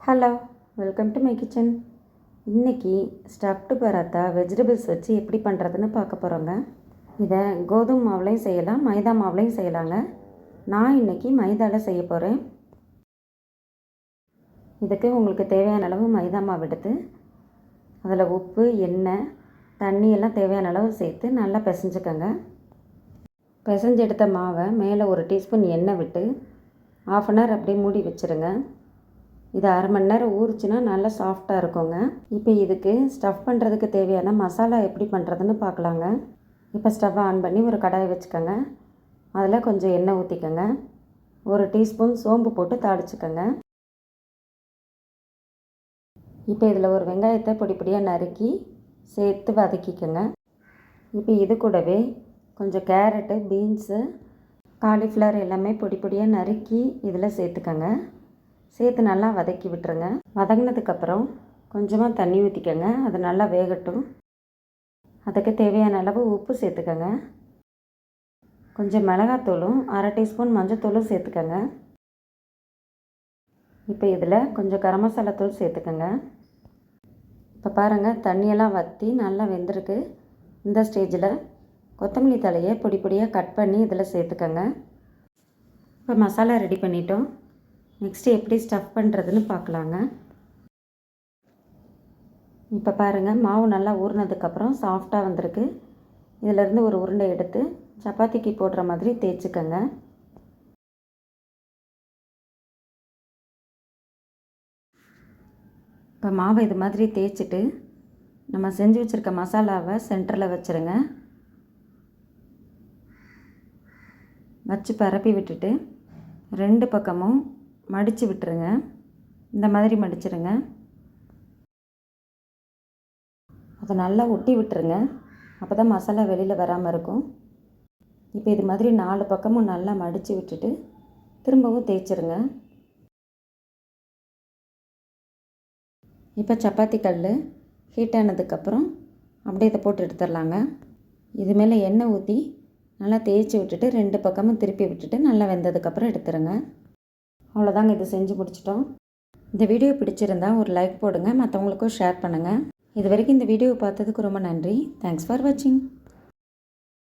Hello, welcome to my kitchen. இன்றைக்கி stuffed paratha vegetables வச்சு எப்படி பண்ணுறதுன்னு பார்க்க போகிறோங்க. இதை கோதுமை மாவுலையும் செய்யலாம், மைதா மாவுலையும் செய்யலாங்க. நான் இன்றைக்கி மைதாவில் செய்ய போகிறேன். இதுக்கு உங்களுக்கு தேவையான அளவு மைதா மாவு எடுத்து அதில் உப்பு, எண்ணெய், தண்ணி எல்லாம் தேவையான அளவு சேர்த்து நல்லா பிசைஞ்சுக்கோங்க. பிசைஞ்சு எடுத்த மாவை மேலே 1 டீஸ்பூன் எண்ணெய் விட்டு 1/2 hour அப்படியே மூடி வச்சுருங்க. இது 1/2 மணி நேரம் ஊறிச்சுன்னா நல்லா சாஃப்டாக இருக்குங்க. இப்போ இதுக்கு ஸ்டஃப் பண்ணுறதுக்கு தேவையான மசாலா எப்படி பண்ணுறதுன்னு பார்க்கலாங்க. இப்போ ஸ்டவ்வை ஆன் பண்ணி ஒரு கடாயை வச்சுக்கோங்க. அதில் கொஞ்சம் எண்ணெய் ஊற்றிக்கோங்க. 1 டீஸ்பூன் சோம்பு போட்டு தாளிச்சுக்கோங்க. இப்போ இதில் ஒரு வெங்காயத்தை பொடி பொடியாக நறுக்கி சேர்த்து வதக்கிக்கோங்க. இப்போ இது கூடவே கொஞ்சம் கேரட்டு, பீன்ஸு, காலிஃப்ளவர் எல்லாமே பொடி பொடியாக நறுக்கி இதில் சேர்த்துக்கோங்க. சேர்த்து நல்லா வதக்கி விட்டுருங்க. வதங்கினதுக்கப்புறம் கொஞ்சமாக தண்ணி ஊற்றிக்கோங்க. அது நல்லா வேகட்டும். அதுக்கு தேவையான அளவு உப்பு சேர்த்துக்கோங்க. கொஞ்சம் மிளகாத்தூளும் 1/2 டீஸ்பூன் மஞ்சத்தூளும் சேர்த்துக்கோங்க. இப்போ இதில் கொஞ்சம் கரம் மசாலா தூள் சேர்த்துக்கோங்க. இப்போ பாருங்கள், தண்ணியெல்லாம் வற்றி நல்லா வெந்திருக்கு. இந்த ஸ்டேஜில் கொத்தமல்லி தழையை பொடி பொடியாக கட் பண்ணி இதில் சேர்த்துக்கோங்க. இப்போ மசாலா ரெடி பண்ணிட்டோம். நெக்ஸ்ட்டு எப்படி ஸ்டஃப் பண்ணுறதுன்னு பார்க்கலாங்க. இப்போ பாருங்கள், மாவு நல்லா ஊறினதுக்கப்புறம் சாஃப்டாக வந்திருக்கு. இதிலேருந்து ஒரு உருண்டை எடுத்து சப்பாத்திக்கு போடுற மாதிரி தேய்ச்சிக்கோங்க. இப்போ மாவை இது மாதிரி தேய்ச்சிட்டு நம்ம செஞ்சு வச்சுருக்க மசாலாவை சென்டரில் வச்சுருங்க. வச்சு பரப்பி விட்டுட்டு 2 பக்கமும் மடித்து விட்டுருங்க. இந்த மாதிரி மடிச்சிருங்க. அதை நல்லா ஒட்டி விட்டுருங்க. அப்போ தான் மசாலா வெளியில் வராமல் இருக்கும். இப்போ இது மாதிரி 4 பக்கமும் நல்லா மடித்து விட்டுட்டு திரும்பவும் தேய்ச்சிருங்க. இப்போ சப்பாத்தி கல் ஹீட் ஆனதுக்கப்புறம் அப்படியே இதை போட்டு எடுத்துடலாங்க. இது மேலே எண்ணெய் ஊற்றி நல்லா தேய்ச்சி விட்டுட்டு 2 பக்கமும் திருப்பி விட்டுட்டு நல்லா வெந்ததுக்கப்புறம் எடுத்துருங்க. அவ்வளோதாங்க, இது செஞ்சு முடிச்சிட்டோம். இந்த வீடியோ பிடிச்சிருந்தா ஒரு லைக் போடுங்க, மற்றவங்களுக்கும் ஷேர் பண்ணுங்கள். இது வரைக்கும் இந்த வீடியோவை பார்த்ததுக்கு ரொம்ப நன்றி. தேங்க்ஸ் ஃபார் வாட்சிங்.